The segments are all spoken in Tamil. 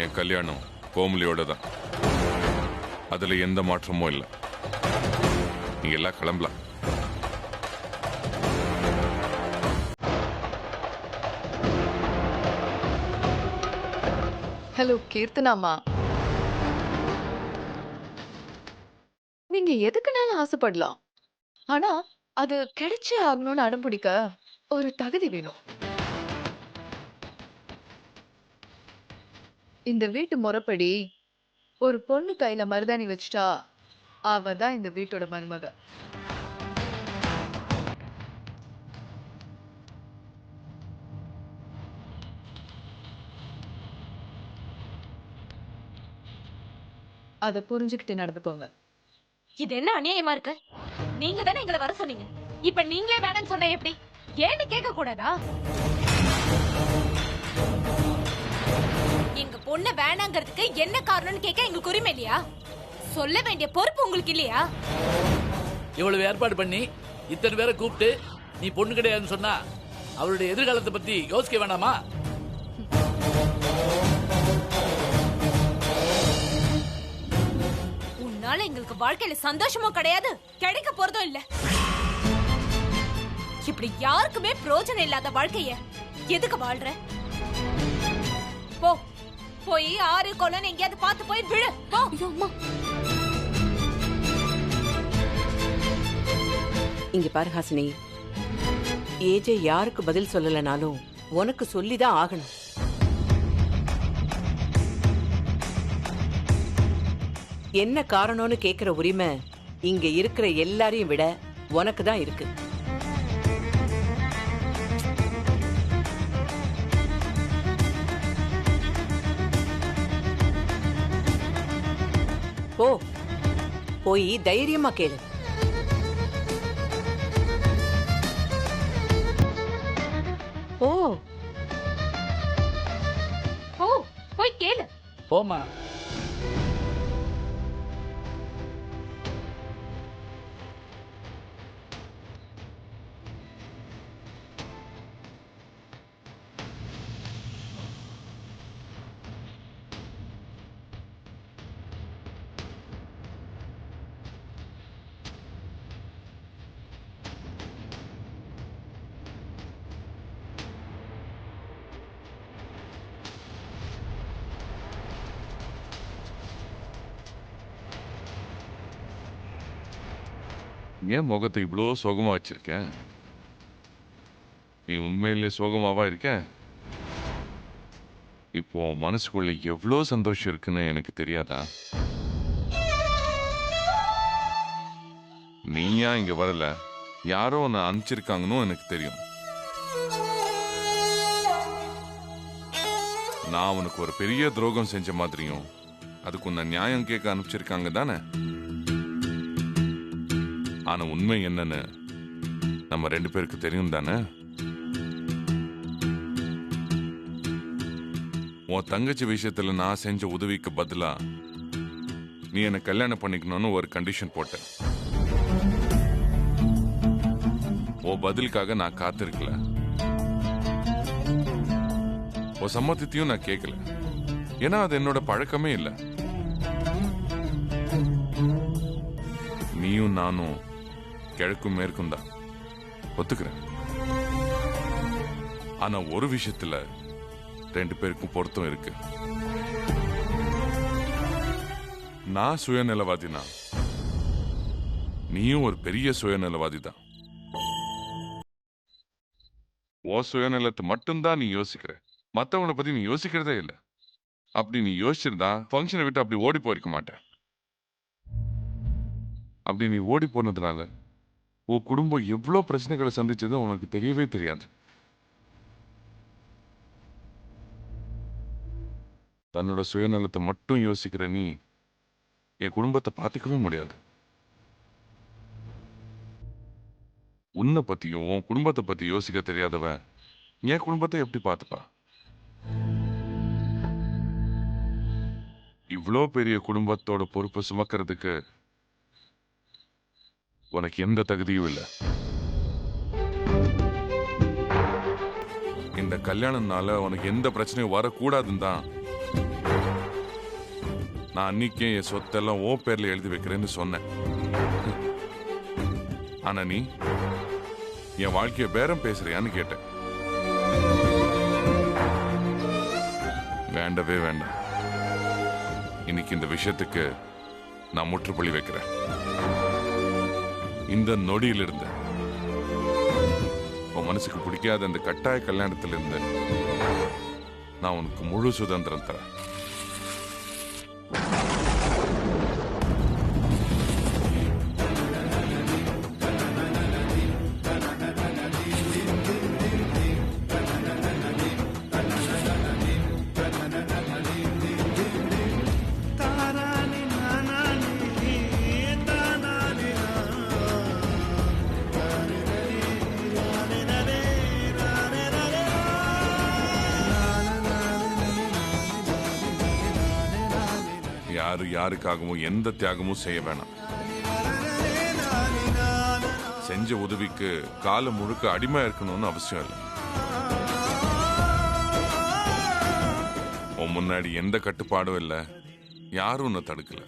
என் கல்யாணம் கோமலியோட தான். அதுல எந்த மாற்றமும் இல்லை. நீங்க எல்லாம் கிளம்பலாம். ஹலோ கீர்த்தனாமா, நீங்க எதுக்குனாலும் ஆசைப்படலாம். ஆனா அது கிடைச்சே ஆகணும்னு அடம்பிடிக்க ஒரு தகுதி வேணும். இந்த வீட்டு முறைப்படி ஒரு பொண்ணு கையில மருதாணி வச்சுட்டா அவ தான் இந்த வீட்டோட மருமக. அத புரிஞ்சுக்கிட்டு நடந்துக்கோங்க. இது என்ன அநியாயமா இருக்கு? நீங்க தானே எங்களை வர சொன்னீங்க. இப்ப நீங்களே வேணாம்னு சொன்னா எப்படி? ஏன்னு கேட்க கூடாதா? எங்க பொண்ணு வேணாங்கிறதுக்கு என்ன காரணம்னு கேட்க எங்களுக்கு உரிமை இல்லையா? சொல்ல வேண்டிய பொறுப்பு உங்களுக்கு இல்லையா? இவ்வளவு ஏற்பாடு பண்ணி இத்தனை பேரை கூப்பிட்டு நீ பொண்ணு கிடையாதுன்னு சொன்னா அவளுடைய எதிர்காலத்தை பத்தி யோசிக்க வேண்டாமா? உன்னால எங்களுக்கு வாழ்க்கையில சந்தோஷமும் கிடையாது, கிடைக்க போறதும் இல்ல. இப்படி யாருக்குமே பிரயோஜனம் இல்லாத வாழ்க்கைய எதுக்கு வாழ்ற? போ, போய் ஆறு கொலன்னு எங்கேயாவது பார்த்து போய் விழு. போ. இங்க பாரு ஹாசினி, ஏஜே யாருக்கு பதில் சொல்லலனாலும் உனக்கு சொல்லிதான் ஆகணும். என்ன காரணம்னு கேக்குற உரிமை இங்க இருக்கிற எல்லாரையும் விட உனக்கு தான் இருக்கு. போ, போய் தைரியமா கேளு. ஓ, போ, போய் கேளு. போமா. ஏன் முகத்தை இவ்வளோ சோகமா வச்சிருக்கேன்? நீ உண்மையிலே சோகமாவா இருக்க? இப்போ மனசுக்குள்ள எவ்வளோ சந்தோஷம் இருக்குன்னு எனக்கு தெரியாதா? நீயா இங்க வரல, யாரோ உன்னை அனுப்பிச்சிருக்காங்கன்னு எனக்கு தெரியும். நான் உனக்கு ஒரு பெரிய துரோகம் செஞ்ச மாதிரியும் அதுக்கு உன்னை நியாயம் கேட்க அனுப்பிச்சிருக்காங்க தானே? ஆனா உண்மை என்னன்னு நம்ம ரெண்டு பேருக்கு தெரியும் தானே? உன் தங்கச்சி விஷயத்துல நான் செஞ்ச உதவிக்கு பதிலா நீ என்ன கல்யாணம் பண்ணிக்கணும்னு ஒரு கண்டிஷன் போட்ட. உன் பதிலுக்காக நான் காத்திருக்கல, உன் சம்மதத்தையும் நான் கேட்கல. ஏன்னா அது என்னோட பழக்கமே இல்லை. நீயும் நானும் கிழக்கும் மேற்கும் தான், ஒத்துக்கிறேன். ஆனா ஒரு விஷயத்துல ரெண்டு பேருக்கும் பொருத்தம் இருக்கு. நான் சுயநலவாதினா நீயும் ஒரு பெரிய சுயநலவாதி தான். ஓ சுயநலத்தை மட்டும்தான் நீ யோசிக்கிற, மத்தவங்களை பத்தி நீ யோசிக்கிறதே இல்லை. அப்படி நீ யோசிச்சிருந்தா ஃபங்க்ஷனை விட்டு அப்படி ஓடி போயிருக்க மாட்டேன். அப்படி நீ ஓடி போனதுனால உன் குடும்பம் எவ்வளோ பிரச்சனைகளை சந்திச்சது உனக்கு தெரியவே தெரியாது. தன்னோட சுயநலத்தை மட்டும் யோசிக்கிற நீ என் குடும்பத்தை பார்த்துக்கவே முடியாது. உன்னை பத்தியும் உன் குடும்பத்தை பத்தி யோசிக்க தெரியாதவன் என் குடும்பத்தை எப்படி பார்த்துப்பா? இவ்வளோ பெரிய குடும்பத்தோட பொறுப்பை சுமக்கிறதுக்கு உனக்கு எந்த தகுதியும் இல்லை. இந்த கல்யாணம்னால உனக்கு எந்த பிரச்சனையும் வரக்கூடாதுன்னு தான் நான் அன்னைக்கே என் சொத்தெல்லாம் ஓ பேர்ல எழுதி வைக்கிறேன்னு சொன்னேன். ஆனா நீ என் வாழ்க்கைய பேரம் பேசுறியான்னு கேட்டேன். வேண்டவே வேண்டாம். இன்னைக்கு இந்த விஷயத்துக்கு நான் முற்றுப்புள்ளி வைக்கிறேன். இந்த நொடியிலிருந்து உன் மனசுக்கு பிடிக்காத அந்த கட்டாய கல்யாணத்திலிருந்து நான் உனக்கு முழு சுதந்திரம் தரேன். யாரு யாருக்காகவும் எந்த தியாகமும் செய்ய வேணாம். செஞ்ச உதவிக்கு காலம் முழுக்க அடிமை இருக்கணும்னு அவசியம் இல்லை. உன் முன்னாடி எந்த கட்டுப்பாடும் இல்லை, யாரும் உன்னை தடுக்கல.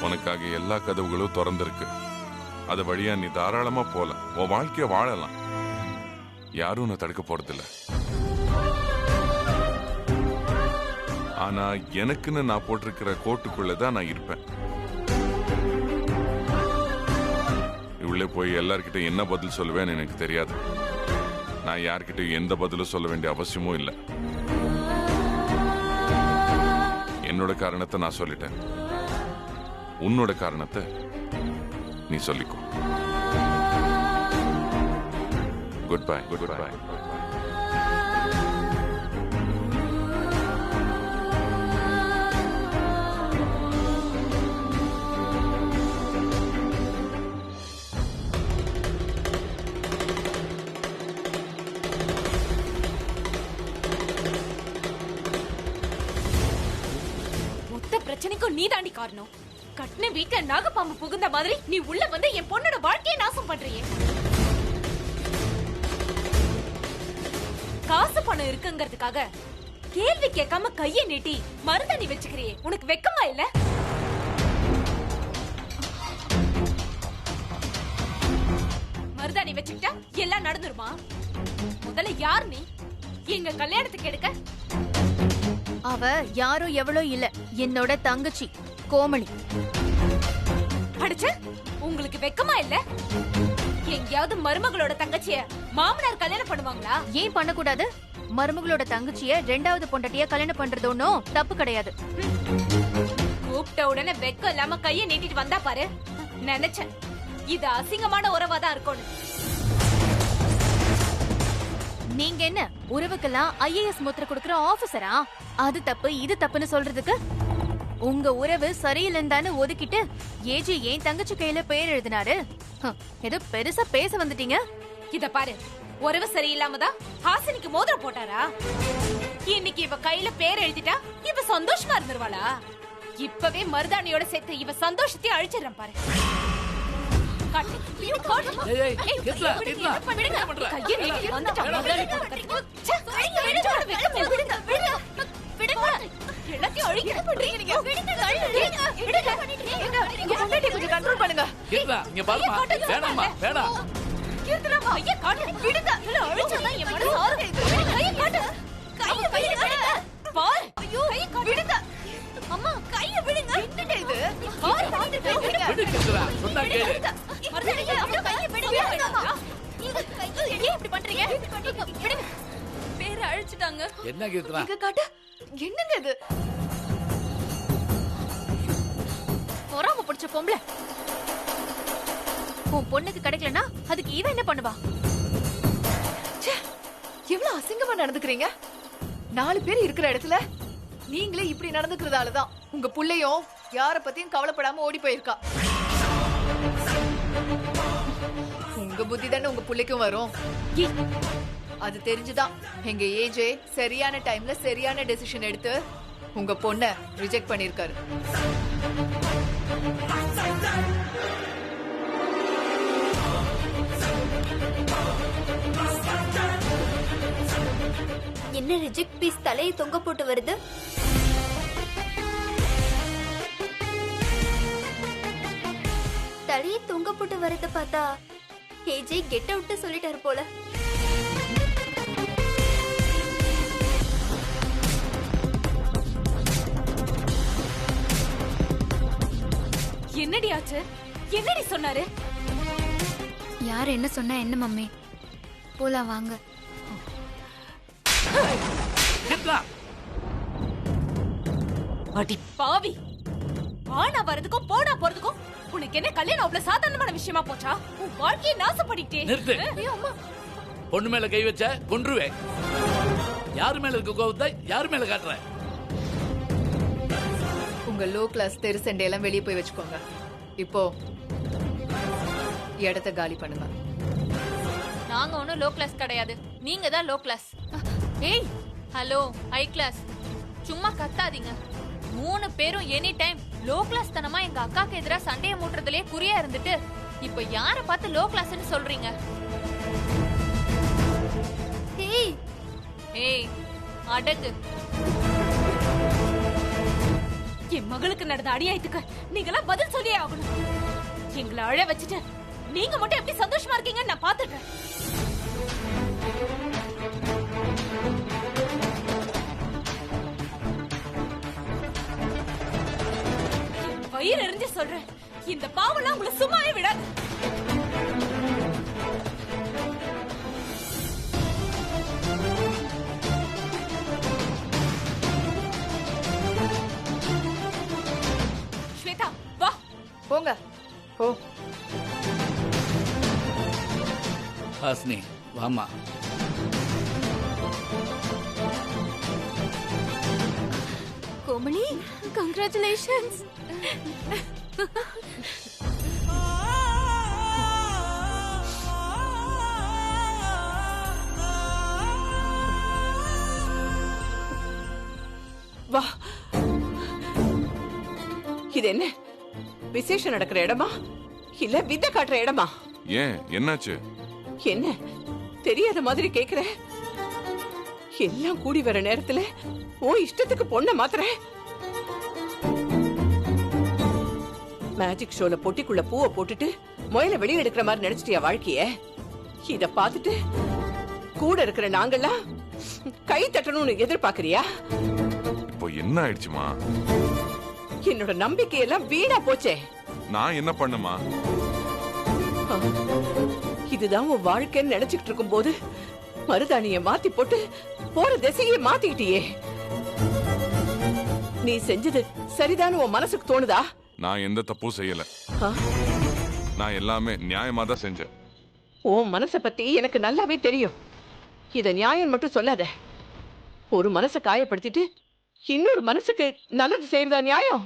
உனக்காக எல்லா கதவுகளும் திறந்திருக்கு. அது வழியா நீ தாராளமா போலாம், உன் வாழ்க்கைய வாழலாம். யாரும் உன்னை தடுக்க போறதில்லை. ஆனா எனக்குன்னு நான் போட்டிருக்கிற கோட்டுக்குள்ளதான் நான் இருப்பேன். உள்ளே போய் எல்லார்கிட்ட என்ன பதில் சொல்லுவேன்னு எனக்கு தெரியாது. நான் யார்கிட்டயும் எந்த பதிலும் சொல்ல வேண்டிய அவசியமும் இல்லை. என்னோட காரணத்தை நான் சொல்லிட்டேன். உன்னோட காரணத்தை நீ சொல்லிக்கோ. Goodbye. Goodbye. பிரச்சனைக்கும் நீ தாண்டி காரணம். கட்டின வீட்டுல நாகப்பாம்பு புகுந்த மாதிரி நீ உள்ள வந்து என் பொண்ணோட வாழ்க்கையை நாசம் பண்றியே. காசு பணம் இருக்குங்கிறதுக்காக கேள்வி கேட்காம கையை நீட்டி மருதாணி வச்சுக்கிறியே, உனக்கு வெக்கமா இல்ல? மருதாணி வச்சுக்கிட்டா எல்லாம் நடந்துருமா? முதல்ல யார் நீ எங்க கல்யாணத்துக்கு எடுக்க? அவ யாரோ எவ்வளோ இல்ல, என்னோட தங்கச்சி கோமளி. படிச்ச உங்களுக்கு வெக்கமா இல்ல? எங்கயாவது மருமகளோட தங்கச்சிய மாமனார் கல்யாணம் பண்ணுவாங்களா? ஏன் பண்ணக்கூடாது? மருமகளோட தங்கச்சிய ரெண்டாவது பொண்டாட்டிய கல்யாணம் பண்றது ஒன்னும் தப்பு கிடையாது. கூப்பிட்ட உடனே வெக்கம் இல்லாம கைய நீட்டிட்டு வந்தா பாரு. நினைச்சேன் இது அசிங்கமான உறவாதான் இருக்கும்னு. நீங்க என்ன உறவுக்கெல்லாம் ஐஏஎஸ் முத்திரை கொடுக்கற ஆபீசரா? அது தப்பு இது தப்புன்னு சொல்றதுக்கு உங்க உறவு சரியில்லைன்னு ஒதுக்கிட்டு ஏஜி ஏன் தங்கச்சி கையில பேர் எழுதினாரு. ஏதோ பெருசா பேச வந்துட்டீங்க. இத பாரு, உறவு சரியில்லாமதான் ஹாசினிக்கு மோதிரம் போட்டாரா? இன்னைக்கு இவ கையில பேர் எழுதிட்டா இவ சந்தோஷமா இருந்துருவாளா? இப்பவே மருதாணியோட சேர்த்து இவ சந்தோஷத்தையும் அழிச்சிடறேன் பாரு. அம்மா கைய விடுங்க. என்னடா இது? சொன்னா கேளு. பேரை அழிச்சிட்டாங்க. என்ன கீர்த்தனா? என்னங்க இது? பொறாம பிடிச்ச பொம்பளை. உன் பொண்ணுக்கு கிடைக்கலனா அதுக்கு இவ என்ன பண்ணுவா? எவ்வளவு அசிங்கமா நடந்துக்கிறீங்க. 4 பேர் இருக்கிற இடத்துல நீங்களே இப்படி நடந்துக்கிறதாலதான் உங்க புள்ளையும் யார பத்தியும் கவலைப்படாம ஓடி போயிருக்கா. உங்க புத்தி தானே உங்க புள்ளைக்கும் வரும். அது தெரிஞ்சுதான் எங்க ஏஜே சரியான டைம்ல சரியான டெசிஷன் எடுத்து உங்க பொண்ண ரிஜெக்ட் பண்ணிருக்காரு. என்ன ரிஜெக்ட் பீஸ் தலையை தொங்க போட்டு வருது? தலையை தொங்க போட்டு வரத பார்த்தா ஏஜே கெட் அவுட் சொல்லிட்டாரு போல. என்னடி ஆச்சு? என்னடி சொன்னாரு? யார் என்ன சொன்னா என்ன மம்மி? போலாம் வாங்க. நித்ரா, அடி பாவி, ஆனா வரதுக்கும் போனா போறதுக்கும் உனக்கு என்ன கல்யாணம் அவ்வளவு சாதாரணமான விஷயமா போச்சா? உன் வாழ்க்கையை நாசப்படிட்டே. நிறுத்து. பொண்ணு மேல கை வச்ச கொன்றுவேன். யாரு மேல இருக்க கோவத்தை யாரு மேல காட்டுற? உங்க லோ கிளாஸ் தெரு சண்டை எல்லாம் வெளியே போய் வச்சுக்கோங்க. இப்போ இடத்த காலி பண்ணுங்க. நாங்க ஒன்னும் லோ கிளாஸ் கிடையாது, நீங்க தான் லோ கிளாஸ். ஏய் ஹலோ ஹை கிளாஸ், சும்மா கத்தாதீங்க. 3 பேரும் எனி டைம் லோ கிளாஸ் தனமா எங்க அக்காக்கு எதிரா சண்டையை மூட்டுறதுலயே குறியா இருந்துட்டு இப்ப யார பார்த்து லோ கிளாஸ்னு சொல்றீங்க? ஏய் ஏய் அடங்கு. என் மகளுக்கு நடந்த அடியாயத்துக்கு நீங்களாம் பதில் சொல்லியே ஆகணும். எங்களை அழ வச்சுட்டு நீங்க மட்டும் எப்படி சந்தோஷமா இருக்கீங்கன்னு நான் பாத்துட்டேன். வயிறு எரிஞ்சு சொல்றேன், இந்த பாவெல்லாம் உங்களை சும்மாவே விடாது. ஸ்வேதா வா. போங்க போ. ஹாசினி வாமா. கோமலி கங்க்ராச்சுலேஷன்ஸ். வா. இது என்ன விசேஷம் நடக்கிற இடமா இல்ல வித்த காட்டுற இடமா? ஏன் என்னாச்சு? என்ன தெரியாத மாதிரி கேக்குற? எல்லாம் கூடி வர நேரத்துல ஓ இஷ்டத்துக்கு பொண்ண மாத்துற? மேஜிக் ஷோல பொட்டிக்குள்ள பூவை போட்டுட்டு முயல வெளியே எடுக்கிற மாதிரி நினைச்சிட்டியா வாழ்க்கைய? இத பாத்துட்டு கூட இருக்கிற நாங்கெல்லாம் கை தட்டணும்னு எதிர்பார்க்கறியா? இப்போ என்ன ஆயிடுச்சுமா? என்னோட நம்பிக்கையெல்லாம் வீணா போச்சே. நான் என்ன பண்ணுமா? இதுதான் உன் வாழ்க்கைன்னு நினைச்சுக்கிட்டு இருக்கும் போது மருதாணிய மாத்தி போட்டு போற திசையே மாத்திக்கிட்டியே. நீ செஞ்சது சரிதான் உன் மனசுக்கு தோணுதா? நான் எந்த தப்பும் செய்யல. ஆ? நான் எல்லாமே நியாயமா தான் செஞ்சேன். உன் மனச பத்தி எனக்கு நல்லாவே தெரியும். இத நியாயம் மட்டும் சொல்லாத. ஒரு மனசை காயப்படுத்திட்டு இன்னொரு மனசுக்கு நல்லது செய்யறதா நியாயம்?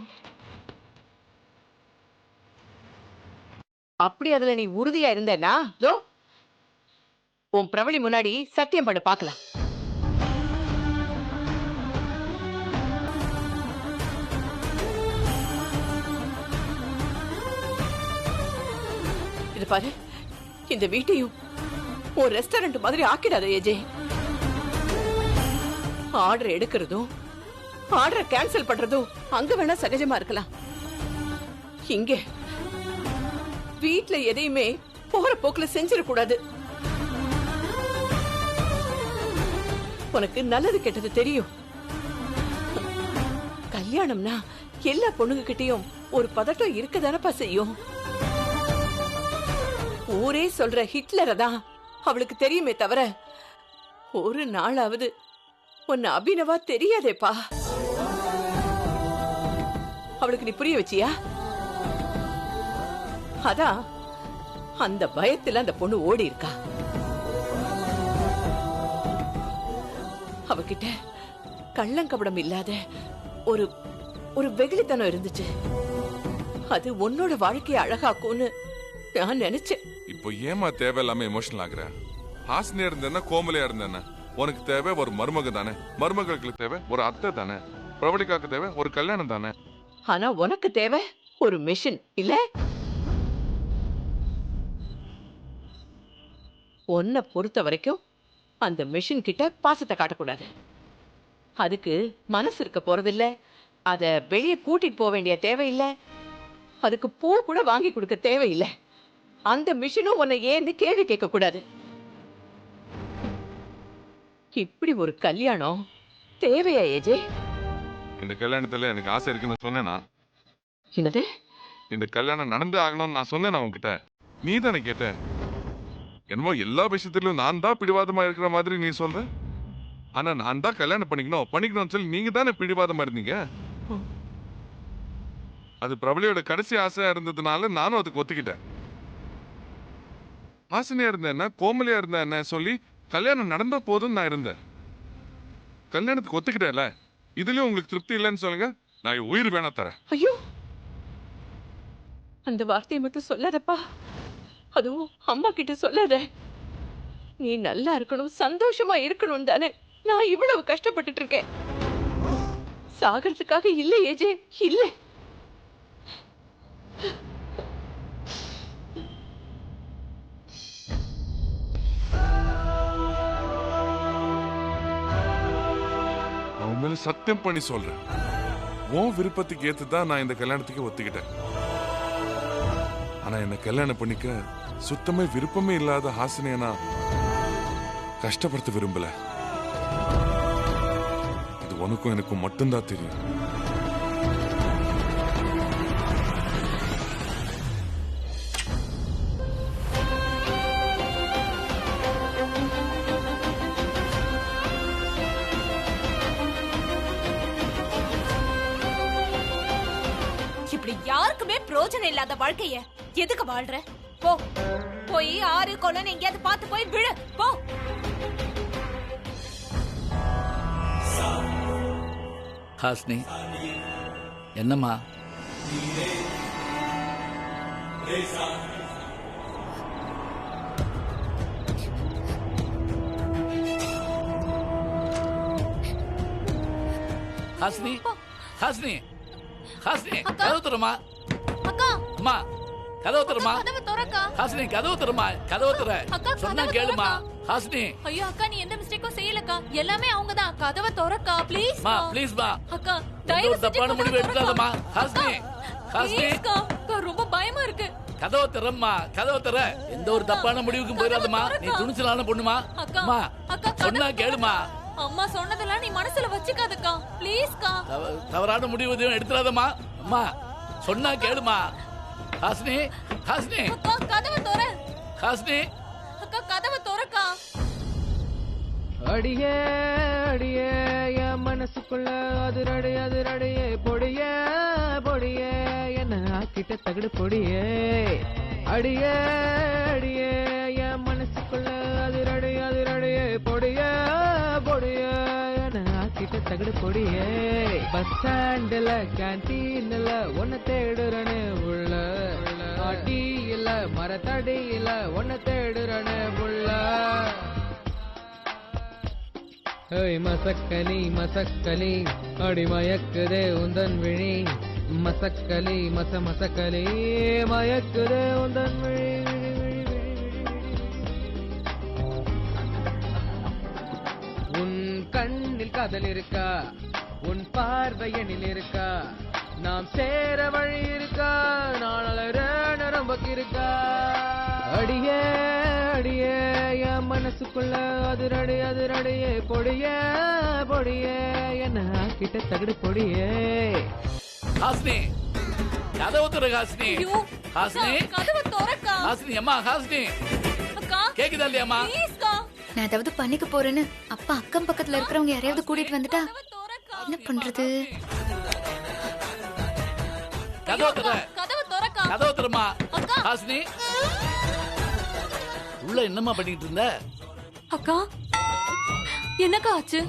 அப்படி அதுல நீ உறுதியா இருந்தேன்னா தோ உன் பிரவளி முன்னாடி சத்தியம் பண்ண பார்க்கலாம். இது பாரு, இந்த வீட்டையும் ஒரு ரெஸ்டாரண்ட் மாதிரி ஆக்கிடாத ஏஜே. ஆர்டர் எடுக்கிறதும் ஆர்டர் கேன்சல் பண்றதும் அங்க வேணா சகஜமா இருக்கலாம். இங்க வீட்ல எதையுமே போற போக்குல செஞ்சிடக்கூடாது. உனக்கு நல்லது கெட்டது தெரியும். கல்யாணம்னா எல்லா பொண்ணுங்க கிட்டயும் ஒரு பதட்டம் இருக்கதானப்பா செய்யும். ஊரே சொல்ற ஹிட்லரை தான் அவளுக்கு தெரியுமே தவிர ஒரு நாளாவது உன்னை அபினவா தெரியாதேப்பா. அவளுக்கு நீ புரிய வச்சியா? அதான் அந்த பயத்துல அந்த பொண்ணு ஓடி இருக்கா. அவகிட்ட கள்ளங்கபடம் இல்லாத ஒரு ஒரு வெகுளித்தனம் இருந்துச்சு. அது உன்னோட வாழ்க்கையை அழகாக்கும்னு நான் நினைச்சேன். இப்போ ஏமா தேவையில்லாம எமோஷனல் ஆகுற? ஹாசினியா இருந்தேன்னா கோமலையா இருந்தேன்னா உனக்கு தேவை ஒரு மருமக தானே, மருமகளுக்கு தேவை ஒரு அத்தை தானே, பிரபலிக்காக்கு தேவை ஒரு கல்யாணம் தானே. ஆனா உனக்கு தேவை ஒரு மிஷின் இல்ல? உன்னை பொறுத்த வரைக்கும் அந்த மிஷின் கிட்ட பாசத்தை காட்டக்கூடாது. அதுக்கு மனசு இருக்க போறதில்ல, அதை வெளியே கூட்டிட்டு போக வேண்டிய தேவையில்லை, அதுக்கு பூ கூட வாங்கி கொடுக்க தேவையில்லை. அந்த மிஷினும் உன்னை ஏன்னு கேள்வி கேட்க கூடாது. இப்படி ஒரு கல்யாணம் தேவையா ஏஜே? இந்த கல்யாணத்துல எனக்கு ஆசை இருக்குன்னு சொன்னேனா? என்னது? இந்த கல்யாணம் நடந்து ஆகணும்னு நான் சொன்னேன் உன்கிட்ட. நீ தானே கேட்ட. என்னமோ எல்லா விஷயத்திலும் நான் தான் பிடிவாதமா இருக்கிற மாதிரி நீ சொல்ற. ஆனா நான் தான் கல்யாணம் பண்ணிக்கணும்னு சொல்லி நீங்க தானே பிடிவாதமா இருந்தீங்க. அது பிரபலியோட கடைசி ஆசையா இருந்ததுனால நானும் அதுக்கு ஒத்துக்கிட்டேன். ஆசனையா இருந்த என்ன, கோமலியா இருந்த என்ன சொல்லி கல்யாணம் நடந்த போதும் நான் இருந்தேன். கல்யாணத்துக்கு ஒத்துக்கிட்டேன்ல, இதுலயும் உங்களுக்கு திருப்தி இல்லைன்னு சொல்லுங்க, நான் உயிர் வேணா தரேன். ஐயோ, அந்த வார்த்தையை மட்டும் சொல்லாதப்பா. அதுவும் அம்மா கிட்ட சொல்லாத. நீ நல்லா இருக்கணும், சந்தோஷமா இருக்கணும் தானே நான் இவ்வளவு கஷ்டப்பட்டுட்டு இருக்கேன். சாகிறதுக்காக இல்ல ஏஜே, இல்ல. அவன் மேல சத்தியம் பண்ணி சொல்றேன், உன் விருப்பத்துக்கு ஏத்துதான் நான் இந்த கல்யாணத்துக்கு ஒத்துக்கிட்டேன். ஆனா என்ன கல்யாணம் பண்ணிக்க சுத்தமே விருப்பமே இல்லாத ஹாசினியை நான் கஷ்டப்படுத்த விரும்பல. இது உனக்கும் எனக்கும் மட்டும்தான் தெரியும். இப்படி யாருக்குமே பிரயோஜனம் இல்லாத வாழ்க்கைய எதுக்கு வாழ்ற? போ, போய் ஆறு கொலன்னு எங்கேயாவது பார்த்து போய் விழு போ. ஹாஸ்னி, என்னம்மா? ஹாஸ்னி, ஹாஸ்னி, ஹாஸ்னி, கதவு தரமா? அக்கா, அம்மா, கதவு தரமா? கதவை திறக்கா. ஹாஸ்னி, கதவு தரமா? கதவு தர. அக்கா, சொன்னா கதவை கேளுமா. திறக்கா. ஹாஸ்னி, ஐயோ அக்கா, நீ எந்த மிஸ்டேக்கும் செய்யலக்கா, எல்லாமே அவங்கதான். கதவை திறக்கா ப்ளீஸ். மா, ப்ளீஸ் மா. அக்கா, எந்த தயவு ஒரு தப்பான முடிவு எடுக்காதம்மா. ஹாஸ்னி, ஹாஸ்னி, அக்கா, ரொம்ப பயமா இருக்கு. கதவை தரம்மா, கதவை தர. எந்த ஒரு தப்பான முடிவுக்கும் போயிடாதம்மா. நீ துணிச்சலான பொண்ணுமா. அக்கா, அம்மா, அக்கா, சொன்னா கேளுமா. அம்மா சொன்னதெல்லாம் நீ மனசுல வச்சுக்காதக்கா ப்ளீஸ்க்கா. தவறான முடிவு எதுவும் எடுத்துறாதம்மா. அம்மா, சொன்னா கேளுமா. ஹாஸ்னி, ஹாஸ்னி, அக்கா, கதவை திற. ஹாஸ்னி, அக்கா, கதவை திறக்கா. அடியே அடியே என் மனசுக்குள்ள அதிரடி அதிரடியே பொடியே பொடியே என்ன ஆக்கிட்ட தகடு பொடியே. அடியே அடியே என் மனசுக்குள்ள அதிரடி அதிரடியே பொடியே பொடியே என்ன ஆக்கிட்ட தகடு பொடியே. பஸ் ஸ்டாண்டுல கேன்டீன்ல ஒன்ன தேடுறனே உள்ள, அடி இல்ல மரத்தடி இல்ல ஒன்ன தேடுறனே உள்ள. மசக்கலி மசக்கலி அடி மயக்குதே உந்தன் விழி. மசக்கலி மசக்கலி மயக்குதே உந்தன் விழி. உன் கண்ணில் காதல் இருக்கா, உன் பார்வையனில் இருக்கா, நாம் சேர வழி இருக்கா, நாளர நரம்பக்கு இருக்கா. அடியே அடியே என் மனசுக்குள்ள அதிரடி அதிரடியே பொடியே பொடியே என்ன கிட்ட தகடு பொடியே. ஹாஸ்னி, கதவு தர. ஹாஸ்னி, ஐயோ, ஹாஸ்னி, கதவை திறக்கா. ஹாஸ்னி, அம்மா, ஹாஸ்னி, அக்கா, கேக்குதா இல்லையாம்மா? ப்ளீஸ்க்கா. நான் ஏதாவது பண்ணிக்க போறேன்னு அப்பா அக்கம் பக்கத்துல இருக்கிறவங்க யாரையாவது கூட்டிட்டு வந்துட்டா கதவை திறக்கா. என்ன பண்றது? கதவு தர. கதவை திறக்கா. கதவு தரமா. அக்கா. ஹாஸ்னி, உள்ள என்னம்மா பண்ணிட்டு இருந்த? அக்கா, என்னக்கா ஆச்சு?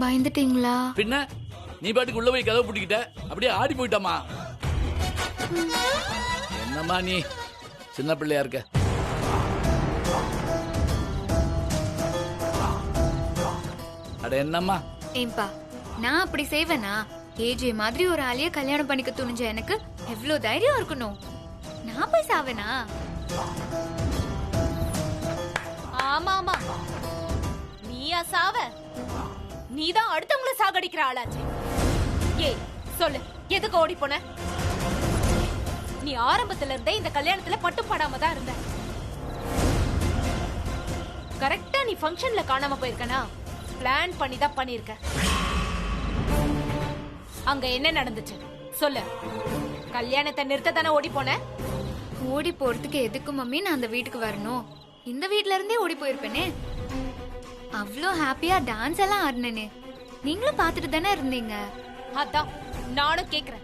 பயந்துட்டீங்களா? பின்ன நீ பாட்டுக்கு உள்ள போய் கதவு பூட்டிக்கிட்ட, அப்படியே ஆடி போயிட்டாமா. என்னம்மா நீ சின்ன பிள்ளையா இருக்க. அட என்னம்மா? ஏம்பா, நான் அப்படி செய்வேனா? ஏஜே மாதிரி ஒரு ஆளைய கல்யாணம் பண்ணிக்க துணிஞ்ச எனக்கு எவ்வளவு தைரியம் இருக்கணும். நான் போய் சாவேனா? ஆமா ஆமா, நீயா சாவ? நீதான் அடுத்தவங்கள சாகடிக்கிற ஆளாச்சு. ஏய் சொல்லு, எதுக்கு ஓடி போன? நீ ஆரம்பத்துல இருந்தே இந்த கல்யாணத்துல பட்டுப்படாம தான் இருந்த. கரெக்டா நீ ஃபங்க்ஷன்ல காணாம போயிருக்கனா? பிளான் பண்ணி தான் பண்ணிருக்க. அங்க என்ன நடந்துச்சு சொல்லு. கல்யாணத்தை நிறுத்த தானே ஓடி போன? ஓடி போறதுக்கு எதுக்கு மம்மி நான் அந்த வீட்டுக்கு வரணும்? இந்த வீட்ல இருந்தே ஓடி போயிருப்பேனே. அவ்வளோ ஹாப்பியா டான்ஸ் எல்லாம் ஆடினேனே, நீங்களும் பார்த்துட்டு தானே இருந்தீங்க. அதான் நானும் கேக்குறேன்.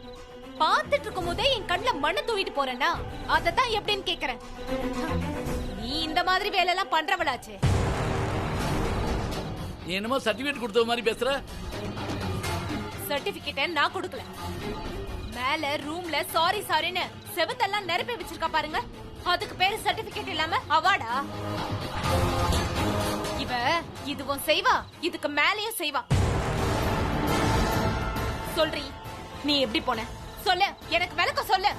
பார்த்துட்டு இருக்கும் போதே என் கண்ணுல மண்ணு தூக்கிட்டு போறேன்னா அததான் எப்படின்னு கேக்குறேன். நீ இந்த மாதிரி வேலை எல்லாம் பண்றவளாச்சே. நீ என்னமோ சர்டிபிகேட் கொடுத்த மாதிரி பேசுற. சர்டிபிகேட் நான் கொடுக்கல. மேல ரூம்ல சாரி சாரின்னு செவத்தெல்லாம் நிரப்பி வச்சிருக்கா பாருங்க, அதுக்கு பேரு சர்டிபிகேட் இல்லாம அவார்டா? இவ இதுவும் செய்வா, இதுக்கு மேலயும் செய்வா. சொல்றீ, நீ எப்படி போன சொல்லு, எனக்கு விளக்கம் சொல்லு.